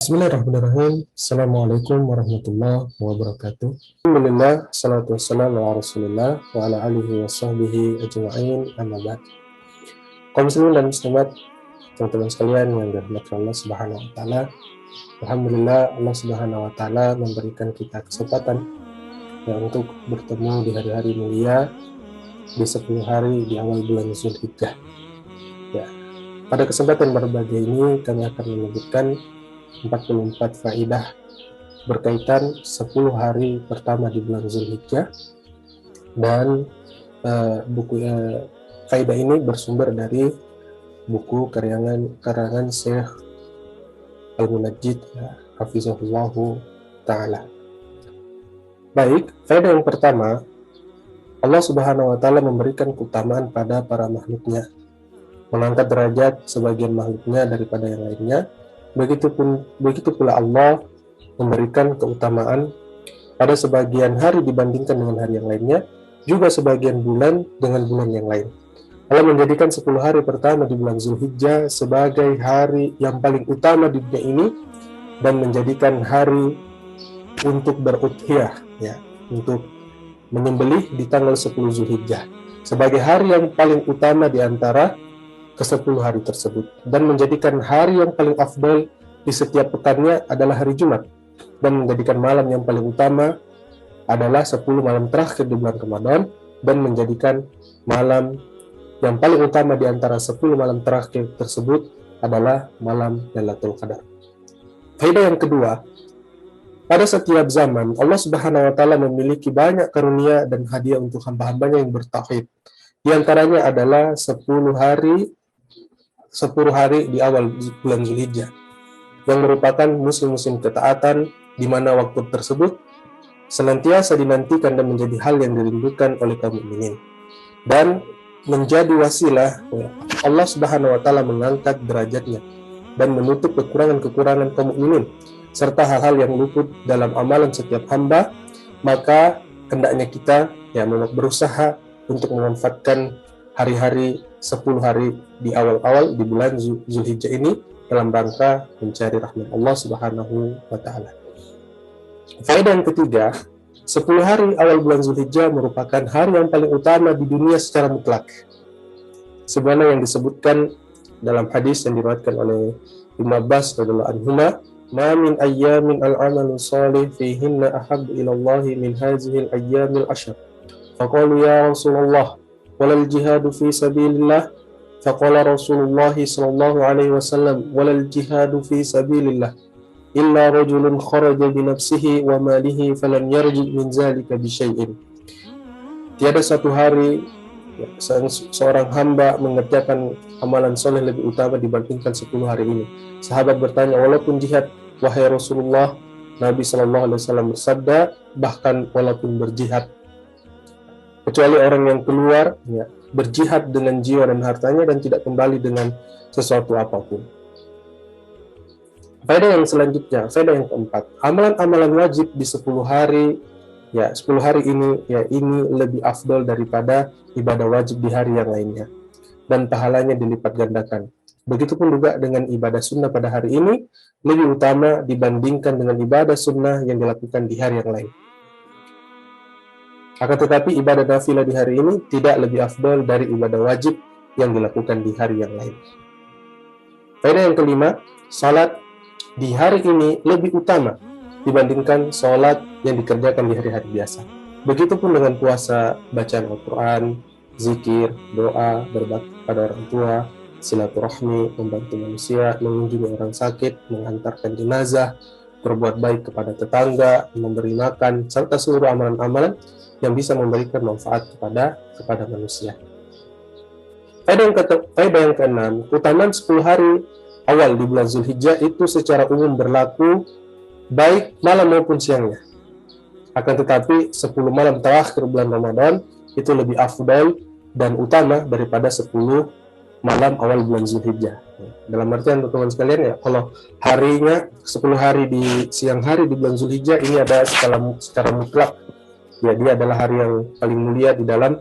Bismillahirrahmanirrahim. Assalamualaikum warahmatullahi wabarakatuh. Alhamdulillah, salatu wassalamu ala rasulillah wa ala alihi wa sahbihi ajma'in, amma ba'd. Kaum muslimin dan muslimat, teman-teman sekalian yang dirahmati Allah Subhanahu wa taala. Alhamdulillah, Allah Subhanahu wa taala memberikan kita kesempatan untuk bertemu di hari-hari mulia di 10 hari di awal bulan Zulhijjah. Ya. Pada kesempatan berbahagia ini kami akan menyebutkan 44 faidah berkaitan 10 hari pertama di bulan Zulhijjah, dan faidah ini bersumber dari buku karangan Syekh Al-Munajjid hafizahullahu ta'ala. Baik, faidah yang pertama, Allah Subhanahu wa taala memberikan keutamaan pada para makhluknya, mengangkat derajat sebagian makhluknya daripada yang lainnya. Begitu pula Allah memberikan keutamaan pada sebagian hari dibandingkan dengan hari yang lainnya, juga sebagian bulan dengan bulan yang lain. Allah menjadikan 10 hari pertama di bulan Zulhijjah sebagai hari yang paling utama di dunia ini, dan menjadikan hari untuk berudhiyah, ya, untuk menyembelih di tanggal 10 Zulhijjah sebagai hari yang paling utama di antara ke-10 hari tersebut, dan menjadikan hari yang paling afdal di setiap pekannya adalah hari Jumat, dan menjadikan malam yang paling utama adalah 10 malam terakhir di bulan Ramadan, dan menjadikan malam yang paling utama di antara 10 malam terakhir tersebut adalah malam Lailatul Qadar. Faedah yang kedua, pada setiap zaman Allah Subhanahu wa taala memiliki banyak karunia dan hadiah untuk hamba-hambanya yang bertauhid. Di antaranya adalah 10 hari di awal bulan Zulhijjah, yang merupakan musim-musim ketaatan, di mana waktu tersebut senantiasa dinantikan dan menjadi hal yang dirindukan oleh kaum mukminin, dan menjadi wasilah Allah Subhanahu wa taala mengangkat derajatnya dan menutup kekurangan-kekurangan kaum mukminin serta hal-hal yang luput dalam amalan setiap hamba. Maka hendaknya kita berusaha untuk memanfaatkan hari-hari 10 hari di awal-awal di bulan Zulhijjah ini dalam rangka mencari rahmat Allah Subhanahu wa taala. Faedah yang ketiga, 10 hari awal bulan Zulhijjah merupakan hari yang paling utama di dunia secara mutlak, sebagaimana yang disebutkan dalam hadis yang diriwayatkan oleh Ibnu Abbas radhiyallahu anhuma, "Ma min ayyamin al-amalu shalih fihinna ahabbu ila Allah min hadhihi al-ayyamil ashr." Faqalu ya Rasulullah, walal jihadu fi sabilillah. Faqala Rasulullah sallallahu alaihi wasallam, walal jihadu fi sabilillah illa rajulun kharaja bi nafsihi wa malihi falam yarji min zalika bi syai'in. Tiada satu hari seorang hamba mengerjakan amalan soleh lebih utama dibandingkan 10 hari ini. Sahabat bertanya, walaupun jihad wahai Rasulullah? Nabi sallallahu alaihi wasallam bersabda, bahkan walaupun berjihad, kecuali orang yang keluar berjihad dengan jiwa dan hartanya dan tidak kembali dengan sesuatu apapun. Faedah yang selanjutnya, faedah yang keempat, amalan-amalan wajib di 10 hari 10 hari ini ini lebih afdol daripada ibadah wajib di hari yang lainnya, dan pahalanya dilipat gandakan. Begitupun juga dengan ibadah sunnah pada hari ini lebih utama dibandingkan dengan ibadah sunnah yang dilakukan di hari yang lain. Akan tetapi ibadah nafilah di hari ini tidak lebih afdal dari ibadah wajib yang dilakukan di hari yang lain. Faedah yang kelima, salat di hari ini lebih utama dibandingkan salat yang dikerjakan di hari-hari biasa. Begitupun dengan puasa, bacaan Al-Quran, zikir, doa, berbakti pada orang tua, silaturahmi, membantu manusia, mengunjungi orang sakit, mengantarkan jenazah, berbuat baik kepada tetangga, memberi makan, serta seluruh amalan-amalan yang bisa memberikan manfaat kepada manusia. Faedah yang keenam, keutamaan 10 hari awal di bulan Zulhijjah itu secara umum berlaku baik malam maupun siangnya. Akan tetapi 10 malam terakhir bulan Ramadan itu lebih afdal dan utama daripada 10 malam awal bulan Zulhijjah. Dalam artian teman-teman sekalian kalau harinya 10 hari di siang hari di bulan Zulhijjah ini ada secara mutlak dia adalah hari yang paling mulia di dalam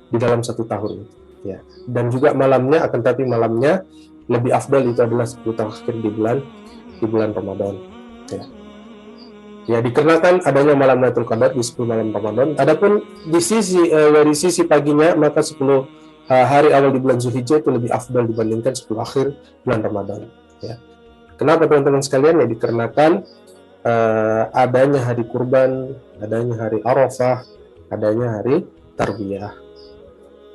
di dalam satu tahun. Ya. Dan juga malamnya, akan tapi malamnya lebih afdal itu adalah 10 terakhir di bulan Ramadan. Ya. Ya, dikarenakan adanya malam Lailatul Qadar di 10 malam Ramadan. Adapun dari sisi paginya, maka 10 hari awal di bulan Zulhijjah itu lebih afdal dibandingkan 10 akhir bulan Ramadan. Ya. Kenapa teman-teman sekalian? Ya, dikarenakan adanya hari kurban, adanya hari Arafah, adanya hari Tarbiyah.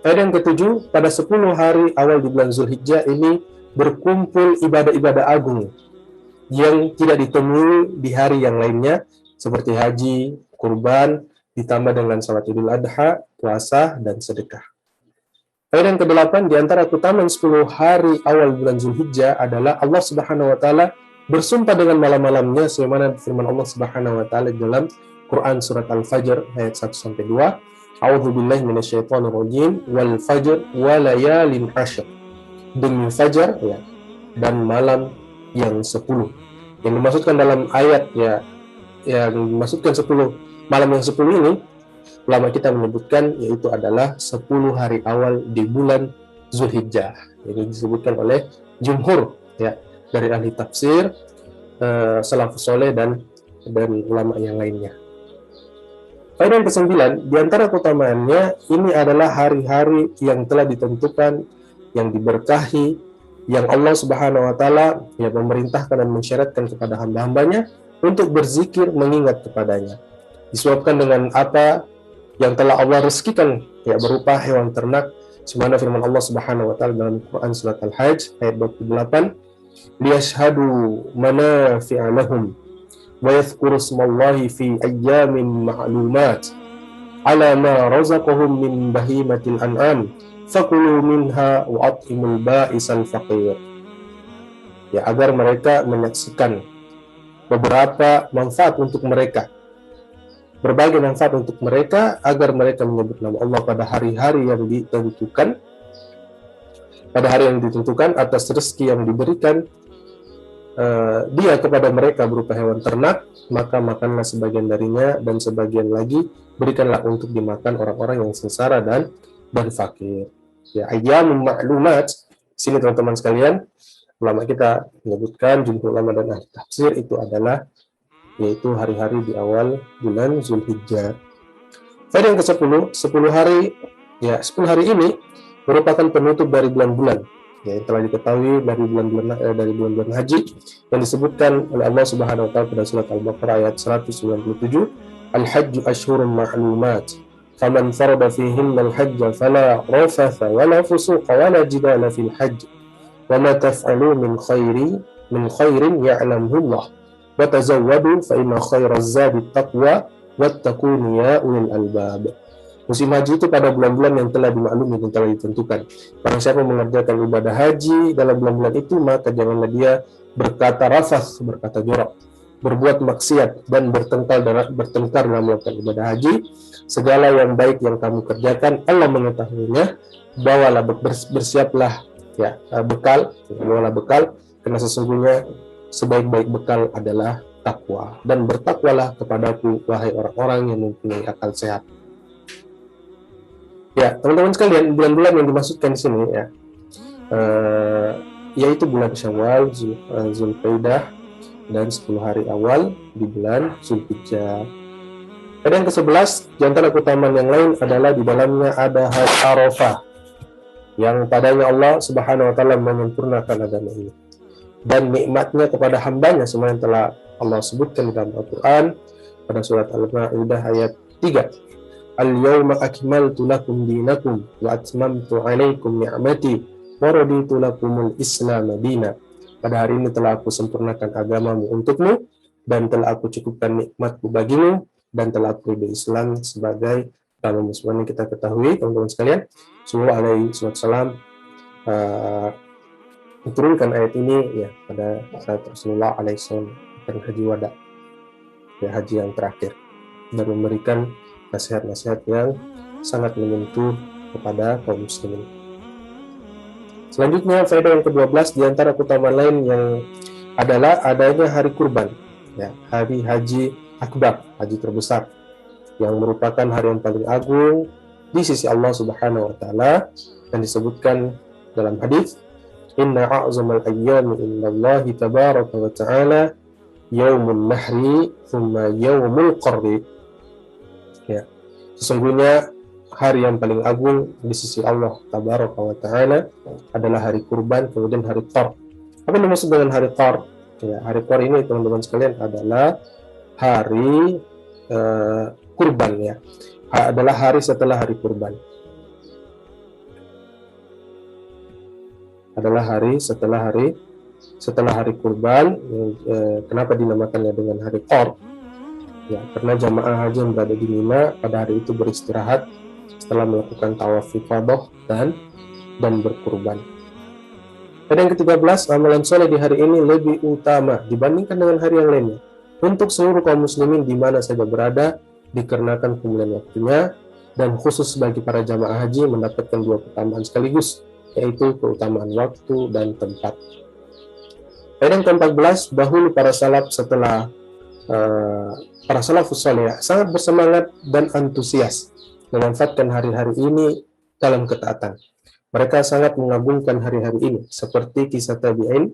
Ayat yang ketujuh, pada 10 hari awal di bulan Zulhijjah ini berkumpul ibadah-ibadah agung yang tidak ditemui di hari yang lainnya, seperti haji, kurban, ditambah dengan salat Idul Adha, puasa, dan sedekah. Ayat yang ke-8, di antara keutamaan 10 hari awal bulan Zulhijjah adalah Allah Subhanahu wa taala bersumpah dengan malam-malamnya, sebagaimana firman Allah Subhanahu wa taala dalam Quran surat Al-Fajr ayat 1 sampai 2. A'udzubillahi minasyaitonirrajim, wal fajr wa layalin ashr. Demi fajar, ya, dan malam yang 10. Yang dimaksudkan dalam ayat, ya, yang dimaksudkan 10 malam yang 10 ini, ulama kita menyebutkan yaitu adalah 10 hari awal di bulan Zulhijjah. Ini disebutkan oleh jumhur, ya, dari ahli tafsir, salafus soleh, dan ulama yang lainnya. Poin yang ke-9, di antara keutamaannya, ini adalah hari-hari yang telah ditentukan, yang diberkahi, yang Allah Subhanahu wa taala ya memerintahkan dan mensyaratkan kepada hamba-hambanya untuk berzikir mengingat kepadanya. Disebabkan dengan apa yang telah Allah rezekikan, ya, berupa hewan ternak, sebagaimana firman Allah Subhanahu wa taala dalam Quran surat Al-Hajj ayat 28, liyashhadu manafi'a lahum wa yadhkuru ismallahi fi ayyamin ma'lumat ala ma razaqahum min bahimatil an'am fakulu minha wa at'imul ba'isal faqir. Ya, agar mereka menyaksikan beberapa manfaat untuk mereka, berbagai manfaat untuk mereka, agar mereka menyebut nama Allah pada hari-hari yang ditentukan, atas rezeki yang diberikan dia kepada mereka berupa hewan ternak, maka makanlah sebagian darinya dan sebagian lagi berikanlah untuk dimakan orang-orang yang sengsara dan fakir. Ya, ayyamun ma'lumat. Sini teman-teman sekalian, ulama kita menyebutkan, jumhur ulama dan ahli tafsir, itu adalah yaitu hari-hari di awal bulan Zulhijjah. Faedah yang ke-10, 10 hari, ya, 10 hari ini merupakan penutup dari bulan-bulan, ya, yang telah diketahui dari bulan-bulan haji yang disebutkan oleh Allah Subhanahu wa taala pada surat Al-Baqarah ayat 197, Al-Hajju Ashhurun Ma'lumat, faman farada fihinna al-hajja fala rafatha wala fusuqa wala jidala fil hajj, wa ma taf'alu min khairin ya'lamhu Allah, wa tazawwadu fa inna khairaz zadi taqwa wattaquni ya ulil albab. Musim haji itu pada bulan-bulan yang telah dimaklumi dan telah ditentukan. Barang siapa mengerjakan ibadah haji dalam bulan-bulan itu, maka janganlah dia berkata rafath, berkata jorok, berbuat maksiat, dan bertengkar dalam melakukan ibadah haji. Segala yang baik yang kamu kerjakan, Allah mengetahuinya. Bawalah, bersiaplah, ya, bawalah bekal, karena sesungguhnya sebaik-baik bekal adalah takwa. Dan bertakwalah kepadaku, wahai orang-orang yang mempunyai akal sehat. Ya, teman-teman sekalian, bulan-bulan yang dimaksudkan di sini, ya, yaitu bulan Syawal, Zulqaidah, dan 10 hari awal di bulan Zulhijjah. Pada yang ke-11, di antara keutamaan yang lain adalah di dalamnya ada hari Arafah, yang padanya Allah Subhanahu wa taala menyempurnakan agama ini. Dan nikmatnya kepada hambanya, semua yang telah Allah sebutkan dalam Al-Quran pada surat Al-Ma'idah ayat 3. Al-yawma akmaltu lakum dinakum wa atmamtu alaikum ni'mati wa raditu lakumul Islam dina. Pada hari ini telah aku sempurnakan agamamu untukmu, dan telah aku cukupkan nikmatku bagimu, dan telah aku ridho Islam sebagai agama Muslim. Kita ketahui, teman-teman sekalian, Rasulullah alaihi wasallam menurunkan ayat ini, ya, pada saat Rasulullah alaihi wasallam akan haji wada, ya, haji yang terakhir, dan memberikan nasihat-nasihat yang sangat menyentuh kepada kaum muslimin. Selanjutnya, faedah yang ke-12, di antara keutamaan lain yang adalah adanya hari kurban, ya, hari haji akbar, haji terbesar, yang merupakan hari yang paling agung, di sisi Allah Subhanahu wa taala, dan disebutkan dalam hadis, inna a'zamal ayyami indallahi tabaraka wa ta'ala yaumul nahri thumma yaumul qarri. Ya, sesungguhnya hari yang paling agung di sisi Allah tabaraka wa ta'ala adalah hari kurban, kemudian hari qar. Apa yang dimaksud dengan hari qar? Ya, hari qar ini teman-teman sekalian adalah hari kurban, ya, adalah hari setelah hari kurban, adalah hari setelah hari kurban. Kenapa dinamakannya dengan hari qar? Ya, karena jamaah haji yang berada di Mina pada hari itu beristirahat setelah melakukan tawaf ifadah dan berkurban. Dan yang ke-13, amalan soleh di hari ini lebih utama dibandingkan dengan hari yang lainnya untuk seluruh kaum muslimin di mana saja berada, dikarenakan kemuliaan waktunya, dan khusus bagi para jamaah haji mendapatkan dua keutamaan sekaligus, yaitu keutamaan waktu dan tempat. Dan yang ke-14, dahulu para salaf setelah para salafus saleh sangat bersemangat dan antusias memanfaatkan hari-hari ini dalam ketaatan. Mereka sangat mengagungkan hari-hari ini, seperti kisah tabi'in,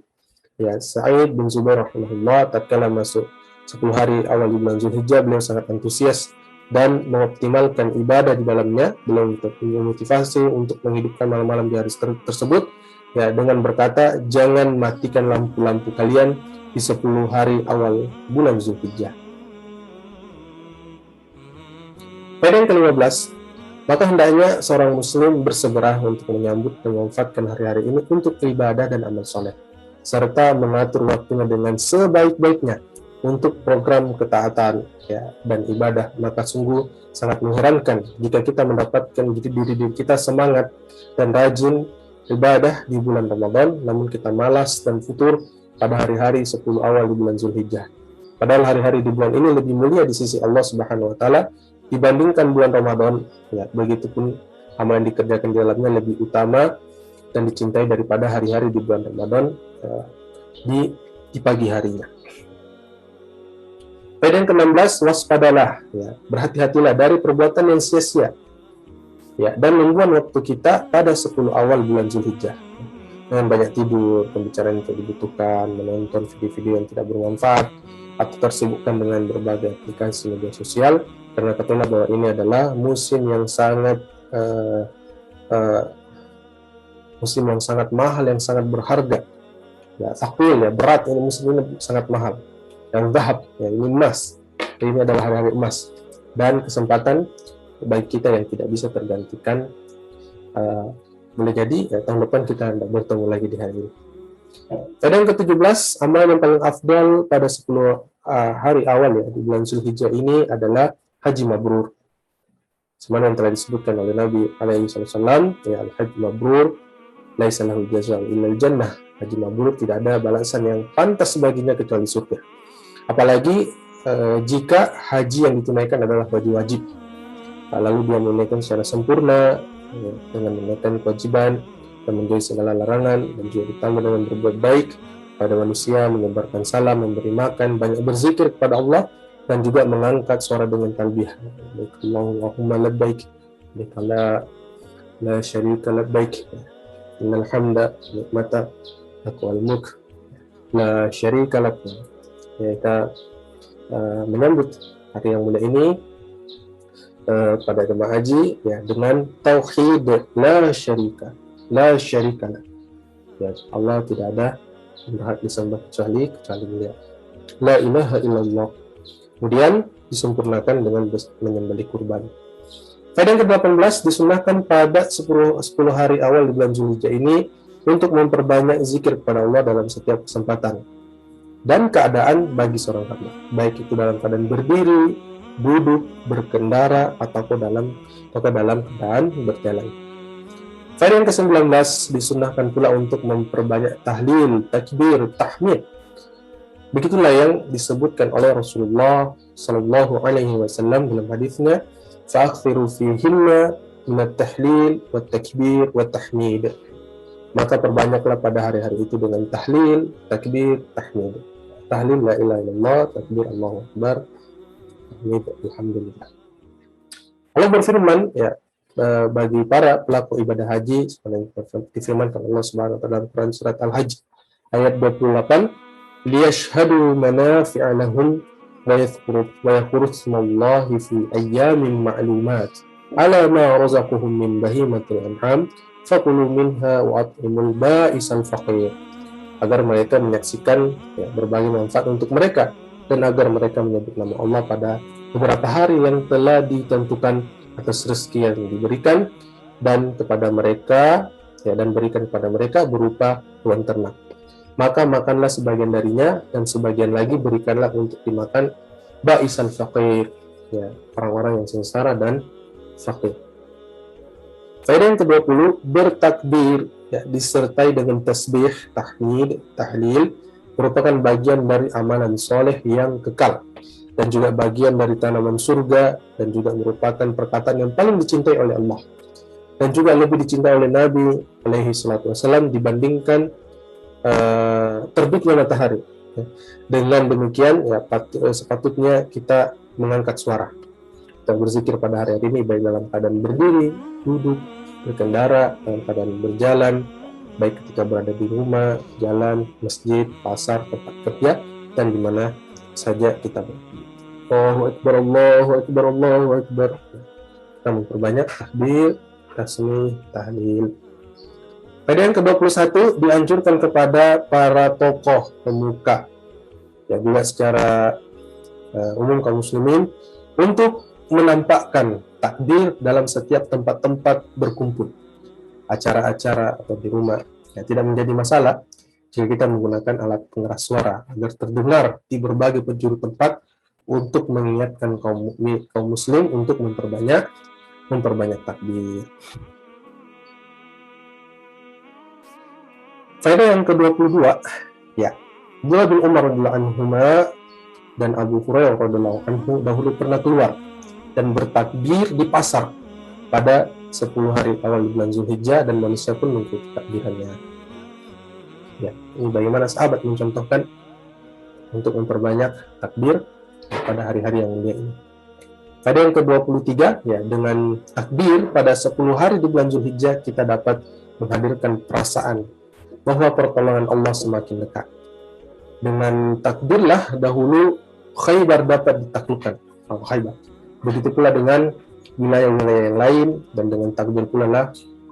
ya, Sa'id bin Zubair rahimahullah, tatkala masuk 10 hari awal bulan Zulhijjah, beliau sangat antusias dan mengoptimalkan ibadah di dalamnya. Beliau memotivasi untuk menghidupkan malam-malam di hari tersebut, ya, dengan berkata, jangan matikan lampu-lampu kalian di 10 hari awal bulan Zulhijjah. Pada yang ke-15, maka hendaknya seorang muslim bersegera untuk menyambut dan memanfaatkan hari-hari ini untuk ibadah dan amal soleh, serta mengatur waktunya dengan sebaik-baiknya untuk program ketaatan, ya, dan ibadah. Maka sungguh sangat mengherankan jika kita mendapatkan diri kita semangat dan rajin ibadah di bulan Ramadan, namun kita malas dan futur pada hari-hari 10 awal di bulan Zulhijjah. Padahal hari-hari di bulan ini lebih mulia di sisi Allah Subhanahu wa taala dibandingkan bulan Ramadan, ya. Begitupun amalan yang dikerjakan di dalamnya lebih utama dan dicintai daripada hari-hari di bulan Ramadan di pagi harinya. Pada yang ke-16, waspadalah, ya, berhati-hatilah dari perbuatan yang sia-sia, ya, dan membuang waktu kita pada 10 awal bulan Zulhijjah dengan banyak tidur, pembicaraan yang tidak dibutuhkan, menonton video-video yang tidak bermanfaat, atau tersibukkan dengan berbagai aplikasi media sosial, karena katakanlah bahwa ini adalah musim yang sangat mahal, yang sangat berharga, ya, takwil, ya, berat. Ini musim ini sangat mahal, yang zahab, ya, ini emas. Ini adalah hari-hari emas dan kesempatan baik kita yang tidak bisa tergantikan. Boleh jadi, ya, tahun depan kita tidak bertemu lagi di hari ini. Pada yang ke-17, amalan yang paling afdal pada 10 hari awal, ya, di bulan Zulhijjah ini adalah haji mabrur. Sebagaimana yang telah disebutkan oleh Nabi SAW, ya, al-haji mabrur laisa lahu jazaa'un illal jannah. Haji mabrur tidak ada balasan yang pantas baginya kecuali surga. Apalagi jika haji yang ditunaikan adalah haji wajib, lalu dia menunaikan secara sempurna, ya, dengan menunaikan kewajiban dan menjauhi segala larangan, dan juga ditambah dengan berbuat baik pada manusia, menyebarkan salam, memberi makan, banyak berzikir kepada Allah, dan juga mengangkat suara dengan talbiyah. Allahumma labbaik, la syarika labbaik, innal hamda nikmata lak wal mulk la syarika lak. Kita menyambut hari yang mulia ini pada jemaah haji, ya, dengan tauhid la syarika lak. Ya, Allah tidak ada yang berhak disembah kecuali Dia. La ilaha illallah. Kemudian disempurnakan dengan menyembelih kurban. Pada yang ke-18, disunahkan pada 10 hari awal di bulan Zulhijjah ini untuk memperbanyak zikir kepada Allah dalam setiap kesempatan dan keadaan bagi seorang hamba, baik itu dalam keadaan berdiri, duduk, berkendara, ataupun dalam keadaan berjalan. Pada yang ke-19, disunahkan pula untuk memperbanyak tahlil, takbir, tahmid. Begitulah yang disebutkan oleh Rasulullah Sallallahu Alaihi Wasallam dalam hadisnya, "Fa'akthiru fihinna minat tahlil, wa takbir, wa tahmid." Maka perbanyaklah pada hari-hari itu dengan tahlil, takbir, tahmid. Tahlil la ilaha illallah, takbir Allahu Akbar, tahmid alhamdulillah. Allah berfirman, ya, bagi para pelaku ibadah haji seperti firman Allah Subhanahu wa taala dalam Quran surat Al-Hajj ayat 28, liyashhadu manafi'a lahum wa yadhkuru ismallahi fi ayyamin ma'lumat ala ma razaqahum min bahimatil an'am fakulu minha wa at'imul ba'isal faqir, agar mereka menyaksikan berbagai manfaat untuk mereka dan agar mereka menyebut nama Allah pada beberapa hari yang telah ditentukan atas rezeki yang diberikan dan kepada mereka dan berikan kepada mereka berupa hewan ternak. Maka makanlah sebagian darinya dan sebagian lagi berikanlah untuk dimakan ba'isan faqir, orang-orang yang sengsara dan fakir. Faedah yang ke-20, bertakbir disertai dengan tasbih, tahmid, tahlil merupakan bagian dari amalan soleh yang kekal dan juga bagian dari tanaman surga dan juga merupakan perkataan yang paling dicintai oleh Allah dan juga lebih dicintai oleh Nabi alaihi salatu wasallam dibandingkan terbitnya matahari. Dengan demikian sepatutnya kita mengangkat suara, kita berzikir pada hari ini baik dalam keadaan berdiri, duduk, berkendara, dalam keadaan berjalan, baik ketika berada di rumah, jalan, masjid, pasar, tempat kerja, dan di mana saja kita berada. Allahu Akbar, Allahu Akbar, Allahu Akbar. Kita memperbanyak takbir, tasmih, tahlil. Pada yang ke-21 dianjurkan kepada para tokoh pemuka, juga secara umum kaum muslimin, untuk menampakkan takbir dalam setiap tempat-tempat berkumpul, acara-acara atau di rumah. Tidak menjadi masalah jika kita menggunakan alat pengeras suara agar terdengar di berbagai penjuru tempat untuk mengingatkan kaum muslim untuk memperbanyak takbir. Faedah yang ke-22, Abdullah bin Umar radhiyallahu anhuma dan Abu Hurairah radhiyallahu anhu dahulu pernah keluar dan bertakbir di pasar pada 10 hari awal bulan Zulhijjah dan manusia pun mengikuti takbirannya. Ini bagaimana sahabat mencontohkan untuk memperbanyak takbir pada hari-hari yang mulia ini. Pada yang ke-23, dengan takbir pada 10 hari di bulan Zulhijjah kita dapat menghadirkan perasaan bahwa pertolongan Allah semakin dekat. Dengan takbirlah dahulu Khaybar dapat ditaklukkan, Khaybar. Begitu pula dengan wilayah-wilayah yang lain, dan dengan takbir pula lah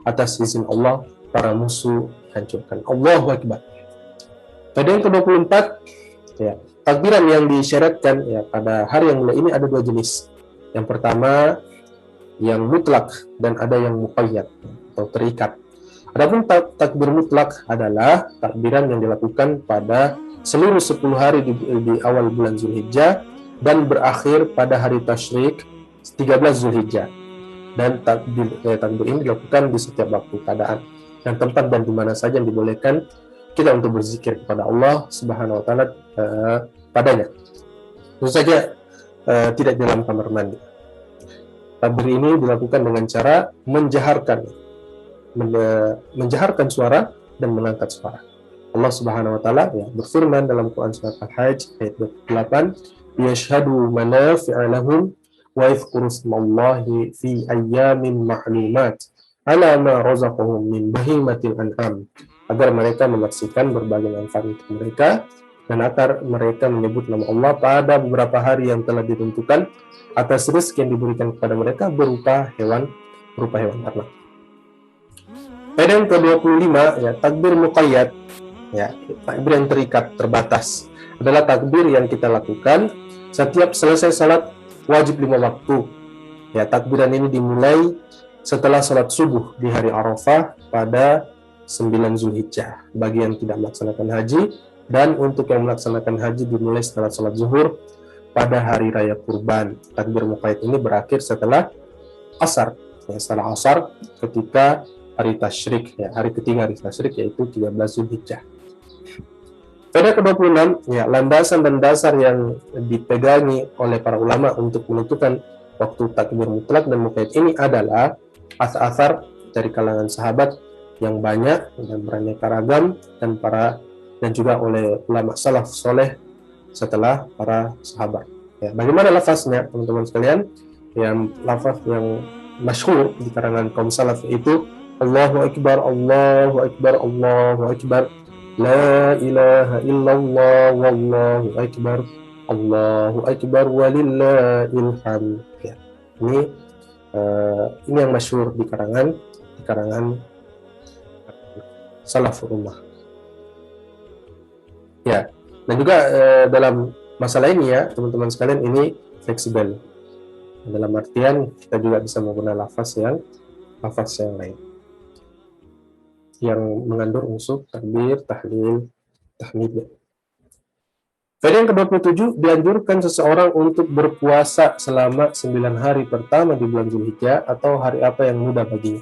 atas izin Allah para musuh hancurkan. Allahu Akbar. Pada yang ke-24, takbiran yang disyaratkan pada hari yang mulia ini ada 2 jenis. Yang pertama yang mutlak dan ada yang muqayyad atau terikat. Adapun takbir mutlak adalah takbiran yang dilakukan pada seluruh 10 hari di awal bulan Zulhijjah dan berakhir pada hari tasyrik 13 Zulhijjah. Dan takbir ini dilakukan di setiap waktu, keadaan, dan tempat dan di mana saja yang dibolehkan kita untuk berzikir kepada Allah Subhanahu wa taala padanya. Tentu saja tidak dalam kamar mandi. Takbir ini dilakukan dengan cara menjaharkan suara dan mengangkat suara. Allah Subhanahu wa taala berfirman dalam Quran surat Al-Hajj ayat 28, yashhadu manafi'a lahum wa yadhkuru ismallahi fi ayyamin ma'lumat ala ma razaqahum min bahimatil an'am, agar mereka menyaksikan berbagai manfaat untuk mereka dan agar mereka menyebut nama Allah pada beberapa hari yang telah ditentukan atas rezeki yang diberikan kepada mereka berupa hewan ternak. Pada yang ke-25, takbir muqayyad, takbir yang terikat, terbatas, adalah takbir yang kita lakukan setiap selesai salat wajib 5 waktu. Takbiran ini dimulai setelah salat subuh di hari Arafah pada 9 Zulhijjah bagi yang tidak melaksanakan haji, dan untuk yang melaksanakan haji dimulai setelah salat zuhur pada hari raya kurban. Takbir muqayyad ini berakhir setelah asar, setelah asar ketika hari tasyrik, hari ketiga hari tasyrik, yaitu 13 Zulhijjah. Pada ke-26, landasan dan dasar yang dipegangi oleh para ulama untuk menentukan waktu takbir mutlak dan muqayyad ini adalah asar-asar dari kalangan sahabat yang banyak dan beraneka ragam, dan juga oleh ulama salaf soleh setelah para sahabat. Bagaimana lafaznya, teman-teman sekalian? Lafaz yang masyhur di kalangan kaum salaf, yaitu Allahu Akbar, Allahu Akbar, Allahu Akbar, La ilaha illallah, wallahu akbar, Allahu akbar, walillahil hamd. Ya, ini yang masyhur di karangan salaful ummah. Ya, dan juga dalam masalah ini ya teman-teman sekalian, ini fleksibel. Dalam artian kita juga bisa menggunakan lafaz yang lain yang mengandung unsur takbir, tahlil, tahmid. Faedah yang ke-27, dianjurkan seseorang untuk berpuasa selama 9 hari pertama di bulan Zulhijjah atau hari apa yang mudah baginya.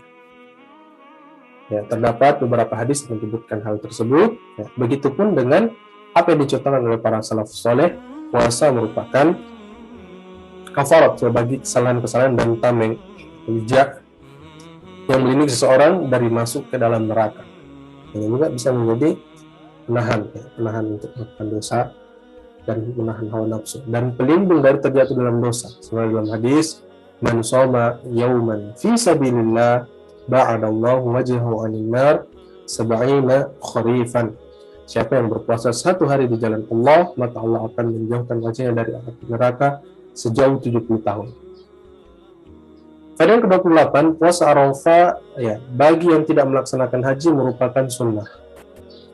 Ya, terdapat beberapa hadis yang menyebutkan hal tersebut. Ya, begitupun dengan apa yang dicontohkan oleh para salafus saleh, puasa merupakan kafarat bagi kesalahan-kesalahan dan tameng, hujah yang melindungi seseorang dari masuk ke dalam neraka. Ini juga bisa menjadi penahan untuk melakukan dosa dan menahan hawa nafsu, dan pelindung dari terjatuh dalam dosa. Seperti dalam hadis, man shoma yauman fi sabilillah ba'adallahu wajhahu 'anil nar 70 kharifan. Siapa yang berpuasa 1 hari di jalan Allah, maka Allah akan menjauhkan wajahnya dari api neraka sejauh 70 tahun. Faedah yang ke-28, puasa Arafah ya, bagi yang tidak melaksanakan haji merupakan sunnah,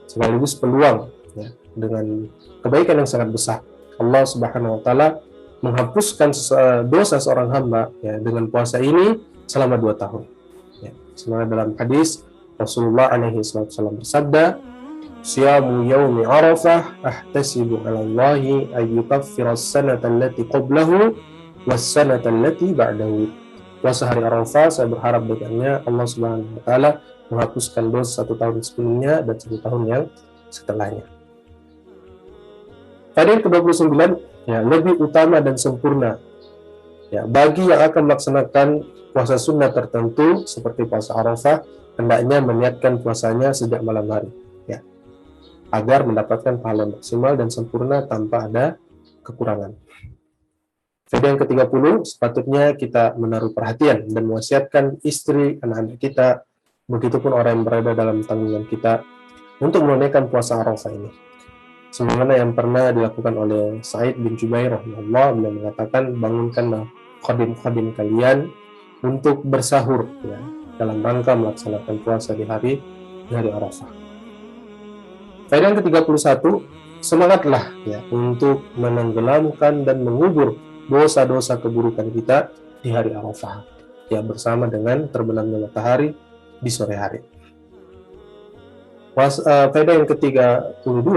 sekaligus peluang ya, dengan kebaikan yang sangat besar. Allah Subhanahu wa taala menghapuskan dosa seorang hamba ya, dengan puasa ini selama 2 tahun. Ya, sebenarnya dalam hadis Rasulullah alaihi wasallam bersabda, "Siyamu yaumi Arafah ahtasibu 'ala Allahi ay yukaffira as-sanata allati qablahu was-sanata allati ba'dahu." Puasa hari Arafah, saya berharap dengannya Allah Subhanahu wa taala menghapuskan dosa 1 tahun sebelumnya dan 1 tahun yang setelahnya. Faedah ke-29, ya, lebih utama dan sempurna ya, bagi yang akan melaksanakan puasa sunnah tertentu seperti puasa Arafah, hendaknya meniatkan puasanya sejak malam hari ya, agar mendapatkan pahala maksimal dan sempurna tanpa ada kekurangan. Faedah yang ke-30, sepatutnya kita menaruh perhatian dan mewasiatkan istri, anak-anak kita, begitupun orang yang berada dalam tanggungan kita untuk menunaikan puasa Arafah ini. Sebagaimana yang pernah dilakukan oleh Sa'id bin Jubair rahimahullah, beliau mengatakan, bangunkanlah khadim-khadim kalian untuk bersahur ya, dalam rangka melaksanakan puasa di hari Arafah. Faedah yang ke-31, semangatlah ya untuk menenggelamkan dan mengubur dosa-dosa keburukan kita di hari Arafah ya, bersama dengan terbenamnya matahari di sore hari. Faedah yang ke-32,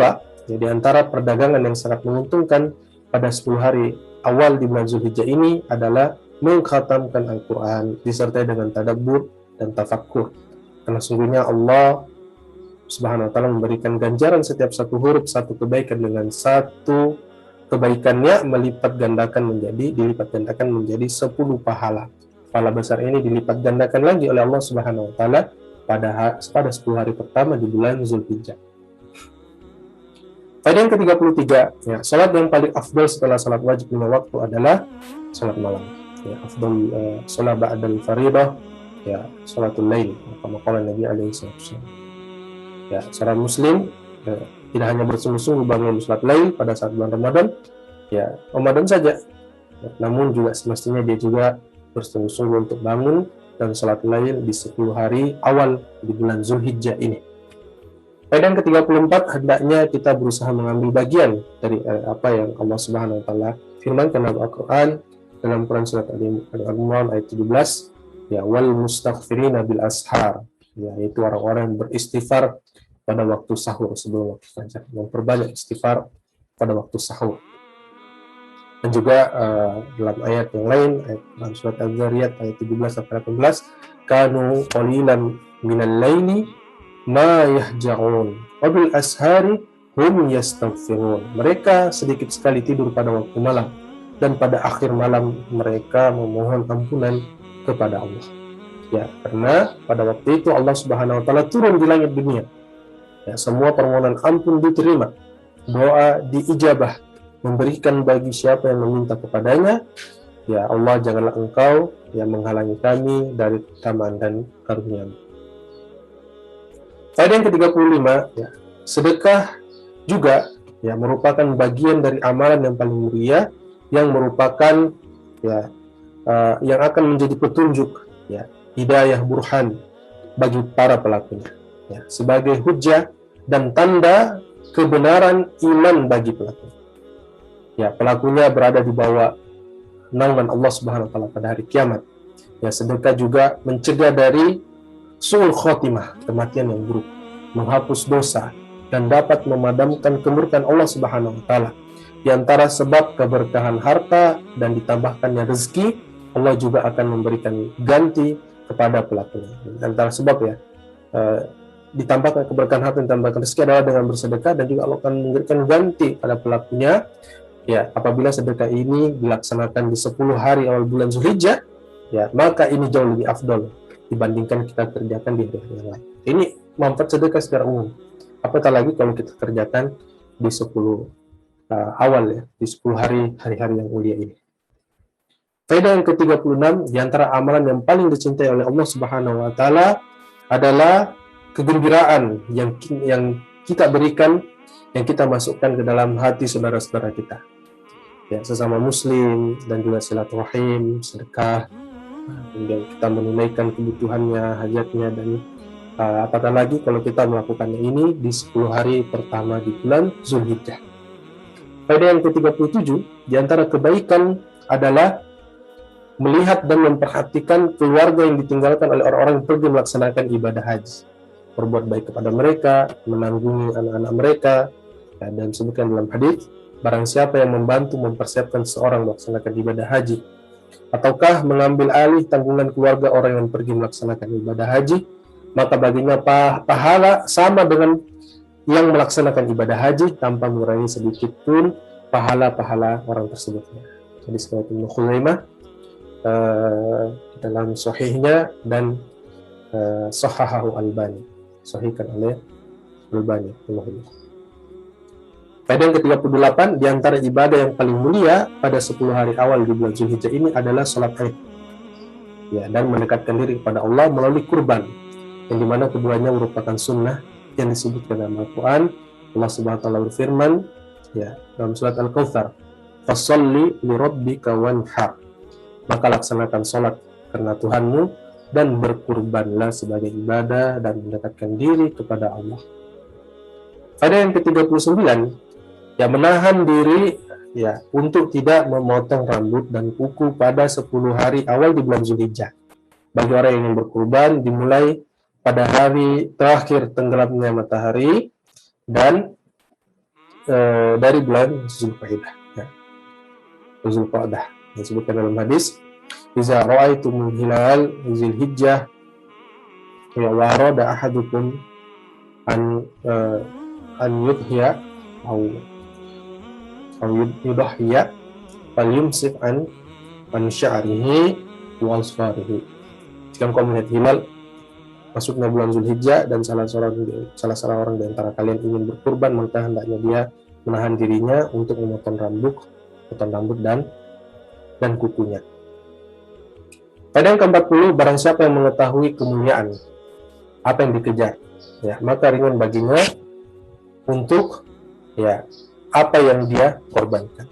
ya, di antara perdagangan yang sangat menguntungkan pada 10 hari awal di bulan Zulhijjah ini adalah mengkhatamkan Al-Quran disertai dengan tadabbur dan tafakkur, karena sungguhnya Allah Subhanahu wa taala memberikan ganjaran setiap satu huruf, satu kebaikan dengan satu kebaikannya dilipat gandakan menjadi 10 pahala. Pahala besar ini dilipat gandakan lagi oleh Allah Subhanahu wa taala pada 10 hari pertama di bulan Zulhijjah. Faedah yang ke-33, ya, salat yang paling afdal setelah salat wajib 5 waktu adalah salat malam. Ya, afdal salat ba'dal faridah, ya, salatul lail, kama qala Nabi alaihi wasallam. Ya, seorang muslim tidak hanya bersungguh-sungguh bangun salat lail pada saat bulan Ramadan, ya, Ramadan saja, ya, namun juga semestinya dia juga bersungguh-sungguh untuk bangun dan salat lail di 10 hari awal di bulan Zulhijjah ini. Faedah yang ke-34, hendaknya kita berusaha mengambil bagian dari apa yang Allah Subhanahu wa taala firmankan dalam Al-Qur'an, dalam Quran surat Al-Imran ayat 17, ya, wal mustaghfirina bil ashar, ya, yaitu orang-orang yang beristighfar pada waktu sahur sebelum waktu fajar, memperbanyak istighfar pada waktu sahur. Dan juga dalam ayat yang lain, dalam surat Az-Zariyat ayat 17-18, kanu qalilan minal laili ma yahja'un wa bil ashari hum yastaghfirun. Mereka sedikit sekali tidur pada waktu malam, dan pada akhir malam mereka memohon ampunan kepada Allah. Ya, karena pada waktu itu Allah Subhanahu wa taala turun di langit dunia. Ya, semua permohonan ampun diterima, doa diijabah, memberikan bagi siapa yang meminta kepadanya, Ya Allah, janganlah Engkau yang menghalangi kami dari keutamaan dan karunia-Mu. Faedah yang ke-35, ya, sedekah juga ya merupakan bagian dari amalan yang paling mulia, yang merupakan ya yang akan menjadi petunjuk, ya, hidayah burhan bagi para pelakunya, ya, sebagai hujjah dan tanda kebenaran iman bagi pelaku. Ya, pelakunya berada di bawah naungan Allah Subhanahu wa taala pada hari kiamat. Ya, sedekah juga mencegah dari su'ul khotimah, kematian yang buruk, menghapus dosa, dan dapat memadamkan kemurkaan Allah Subhanahu wa taala. Di antara sebab keberkahan harta dan ditambahkannya rezeki, Allah juga akan memberikan ganti kepada pelakunya. Di antara sebab ya ditambahkan keberkahan harta dan ditambahkan rezeki adalah dengan bersedekah, dan juga Allah akan memberikan ganti pada pelakunya. Ya, apabila sedekah ini dilaksanakan di 10 hari awal bulan Zulhijjah, ya, maka ini jauh lebih afdol dibandingkan kita kerjakan di hari yang lain. Ini manfaat sedekah secara umum. Apatah lagi kalau kita kerjakan di 10 awal, ya, di 10 hari-hari yang mulia ini. Faedah yang ke-36, di antara amalan yang paling dicintai oleh Allah Subhanahu wa taala adalah kegembiraan yang kita berikan, yang kita masukkan ke dalam hati saudara-saudara kita. Ya, sesama muslim, dan juga silaturahim, sedekah, kemudian kita menunaikan kebutuhannya, hajatnya, dan apatah lagi kalau kita melakukannya ini di 10 hari pertama di bulan Zulhijjah. Faedah yang ke-37, di antara kebaikan adalah melihat dan memperhatikan keluarga yang ditinggalkan oleh orang-orang yang pergi melaksanakan ibadah haji. Berbuat baik kepada mereka, menanggungi anak-anak mereka, ya, dan disebutkan dalam hadis, barang siapa yang membantu mempersiapkan seorang melaksanakan ibadah haji, ataukah mengambil alih tanggungan keluarga orang yang pergi melaksanakan ibadah haji, maka baginya pahala sama dengan yang melaksanakan ibadah haji tanpa mengurangi sedikit pun pahala-pahala orang tersebut. Jadi seperti Ibnu Khuzaimah dalam sahihnya, dan sahahahu Albani, sahihkan oleh Albani. Faedah yang ke-38, di antara ibadah yang paling mulia pada 10 hari awal di bulan Zulhijjah ini adalah salat Id. Ya, dan mendekatkan diri kepada Allah melalui kurban, yang dimana keduanya merupakan sunnah yang disebutkan dalam Al-Quran. Allah Subhanahu wa taala berfirman, ya, dalam surat Al-Kautsar, "Fasholli li rabbika wanhar." Maka laksanakan salat karena Tuhanmu dan berkurbanlah sebagai ibadah dan mendekatkan diri kepada Allah. Faedah yang ke-39, ya, menahan diri, ya, untuk tidak memotong rambut dan kuku pada 10 hari awal di bulan Zulhijjah. Bagi orang yang ingin berkurban dimulai pada hari terakhir tenggelamnya matahari dan dari bulan Zulqa'dah, ya. Zulqa'dah disebutkan dalam hadis, "Iza ra'aitumul hilal Zulhijjah wa arada ahadukum an yudhiya atau yudhiya falyumsik an sya'rihi wa asfarihi." Jika engkau melihat hilal masuknya bulan Zulhijjah dan salah seorang orang di antara kalian ingin berkurban, maka hendaknya dia menahan dirinya untuk memotong rambut dan kukunya. Pada yang ke-40, barang siapa yang mengetahui kemuliaan apa yang dikejar, ya, maka ringan baginya untuk, ya, apa yang dia korbankan.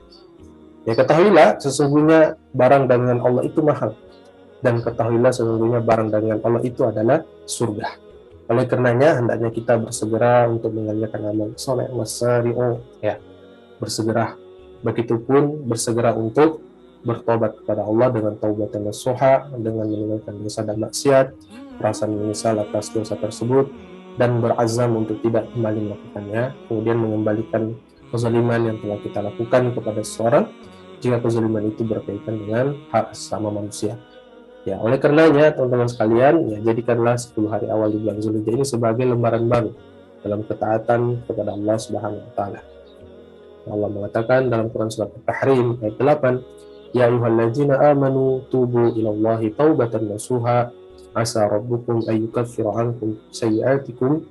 Ya, ketahuilah sesungguhnya barang dagangan Allah itu mahal, dan ketahuilah sesungguhnya barang dagangan Allah itu adalah surga. Oleh karenanya hendaknya kita bersegera untuk mengerjakan amal soleh, wasari'u, ya, bersegera. Begitupun bersegera untuk bertobat kepada Allah dengan taubat dan nasuha, dengan meninggalkan dosa dan maksiat, merasa menyesal atas dosa tersebut, dan berazam untuk tidak kembali melakukannya, kemudian mengembalikan kezaliman yang telah kita lakukan kepada seseorang jika kezaliman itu berkaitan dengan hak sesama manusia. Ya, oleh karenanya teman-teman sekalian, ya, jadikanlah 10 hari awal di bulan Zulhijjah ini sebagai lembaran baru dalam ketaatan kepada Allah Subhanahu wa taala. Allah mengatakan dalam Quran surat At-Tahrim ayat 8, "Ya ayyuhallazina amanu tubu ilallahi taubatan nasuha asa rabbukum ayyukaffira 'ankum sayyi'atikum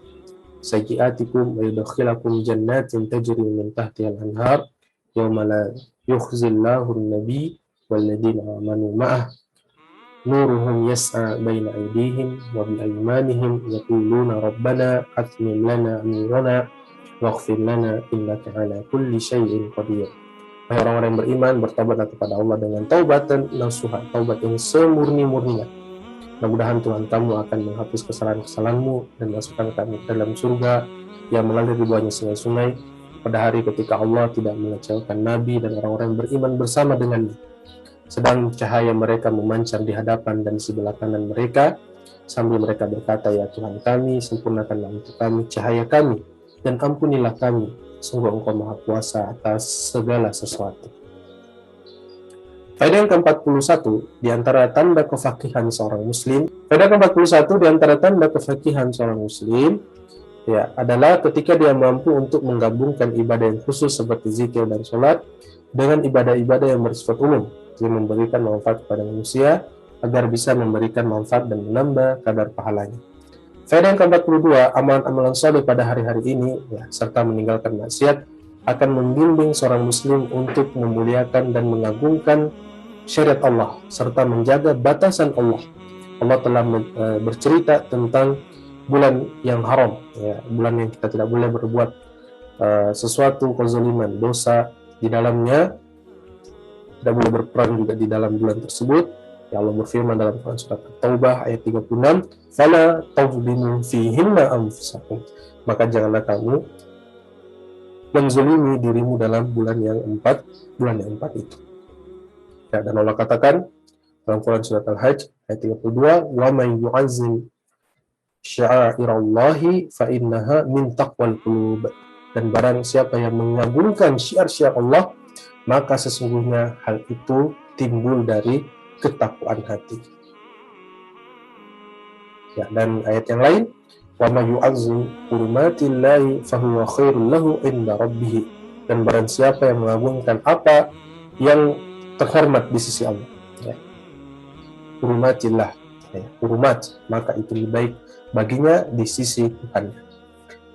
wa yudkhilakum jannatin tajri min tahtiha al-anhar yawma la yukhzillahu an-nabiy walladzina amanu ma'ah nuruhum yas'a baina aydihim wa bi aymanihim yaquluna rabbana atmim lana nurana waghfir lana innaka ala kulli syai'in qadir. Hai orang-orang yang beriman, bertobatlah kepada Allah dengan taubatan nasuha, taubat yang semurni-murninya. Mudah-mudahan Tuhan kamu akan menghapus kesalahan-kesalahanmu dan masukkan kamu ke dalam surga yang mengalir di bawahnya sungai-sungai pada hari ketika Allah tidak mengecewakan Nabi dan orang-orang yang beriman bersama dengannya. Sedang cahaya mereka memancar di hadapan dan di sebelah kanan mereka, sambil mereka berkata, ya Tuhan kami, sempurnakanlah untuk kami cahaya kami, dan ampunilah kami, sungguh Engkau Maha Kuasa atas segala sesuatu. Faedah yang ke-41 di antara tanda kefakihan seorang muslim. Faedah ke-41 di antara tanda kefakihan seorang muslim ya adalah ketika dia mampu untuk menggabungkan ibadah yang khusus seperti zikir dan sholat dengan ibadah-ibadah yang bersifat umum yang memberikan manfaat kepada manusia agar bisa memberikan manfaat dan menambah kadar pahalanya. Faedah yang ke-42, amalan-amalan saleh pada hari-hari ini ya, serta meninggalkan maksiat akan membimbing seorang muslim untuk memuliakan dan mengagungkan syariat Allah serta menjaga batasan Allah. Allah telah bercerita tentang bulan yang haram, ya, bulan yang kita tidak boleh berbuat sesuatu kezaliman, dosa di dalamnya, tidak boleh berperang juga di dalam bulan tersebut. Ya, Allah berfirman dalam Quran surat At-Taubah ayat 36, "Fala tadhlimu fihinna anfusakum." Maka janganlah kamu menzalimi dirimu dalam bulan yang empat itu. Ya, dan Allah katakan dalam Quran surat Al-Hajj ayat 32, "Wa may yu'azzim sya'airallahi fa innaha min taqwal qulub." Dan barang siapa yang mengagungkan syiar-syiar Allah, maka sesungguhnya hal itu timbul dari ketakwaan hati. Ya, dan ayat yang lain, "Wa may yu'azzim hurumatillahi fa huwa khairul lahu inda rabbih." Dan barang siapa yang mengagungkan apa yang terhormat di sisi Allah, ya. Hurumatillah, ya, hurumat, maka itu lebih baik baginya di sisi Tuhan.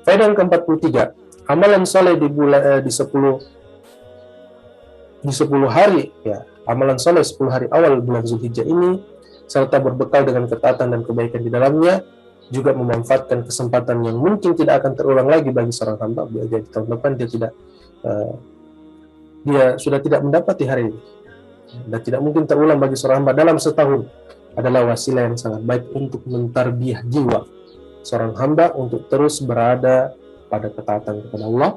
Faedah yang ke-43, amalan soleh di 10 hari, ya, amalan soleh 10 hari awal bulan Zulhijjah ini, serta berbekal dengan ketaatan dan kebaikan di dalamnya, juga memanfaatkan kesempatan yang mungkin tidak akan terulang lagi bagi seorang hamba. Jadi tahun depan dia sudah tidak mendapati hari ini, dan tidak mungkin terulang bagi seorang hamba dalam setahun, adalah wasilah yang sangat baik untuk mentarbiah jiwa seorang hamba untuk terus berada pada ketaatan kepada Allah,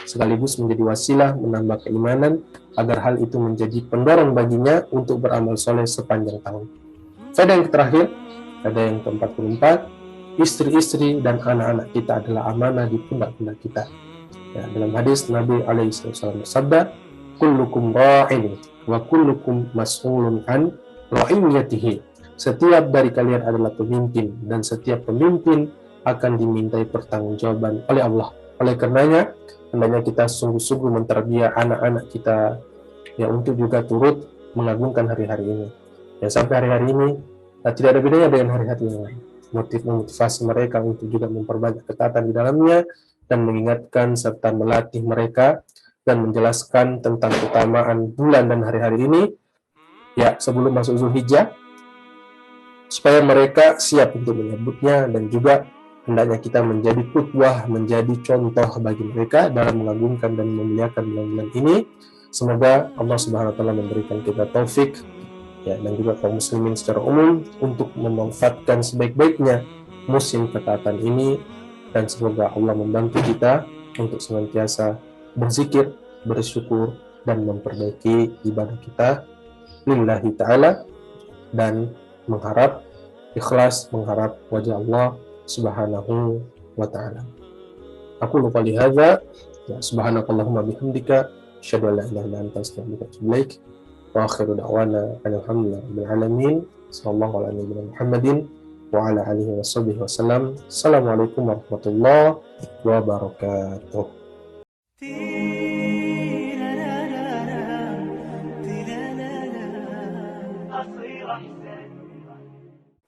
sekaligus menjadi wasilah menambah keimanan agar hal itu menjadi pendorong baginya untuk beramal soleh sepanjang tahun. Faedah yang terakhir, faedah yang ke-44, istri-istri dan anak-anak kita adalah amanah di pundak-pundak kita. Ya, dalam hadis Nabi alaihissalam bersabda, "Kullukum ra'in wa kullukum mas'ulun an ra'iyatihi." Setiap dari kalian adalah pemimpin, dan setiap pemimpin akan dimintai pertanggungjawaban oleh Allah. Oleh karenanya, hendaknya kita sungguh-sungguh menterbiah anak-anak kita ya untuk juga turut mengagungkan hari-hari ini. Dan sampai hari-hari ini tidak ada bedanya dengan hari-hari yang lain. Motivasi mereka untuk juga memperbanyak ketaatan di dalamnya dan mengingatkan serta melatih mereka dan menjelaskan tentang keutamaan bulan dan hari-hari ini ya sebelum masuk Zulhijjah, supaya mereka siap untuk menyambutnya, dan juga hendaknya kita menjadi qudwah, menjadi contoh bagi mereka dalam mengagungkan dan memuliakan bulan-bulan ini. Semoga Allah Subhanahu wa taala memberikan kita taufik ya, dan juga kaum muslimin secara umum untuk memanfaatkan sebaik-baiknya musim ketaatan ini, dan semoga Allah membantu kita untuk senantiasa berzikir, bersyukur, dan memperbaiki ibadah kita lillahi ta'ala, dan ikhlas mengharap wajah Allah Subhanahu wa ta'ala. Aku lupa lihadza, ya, subhanakallahumma bihamdika, asyhadu an la ilaha illa anta, astaghfiruka wa atubu ilaik. Wa akhiru da'wana alhamdulillahi rabbil alamin. Sallallahu ala nabiyyina Muhammadin wa ala alihi washabbihi wasallam. Assalamualaikum warahmatullahi wabarakatuh.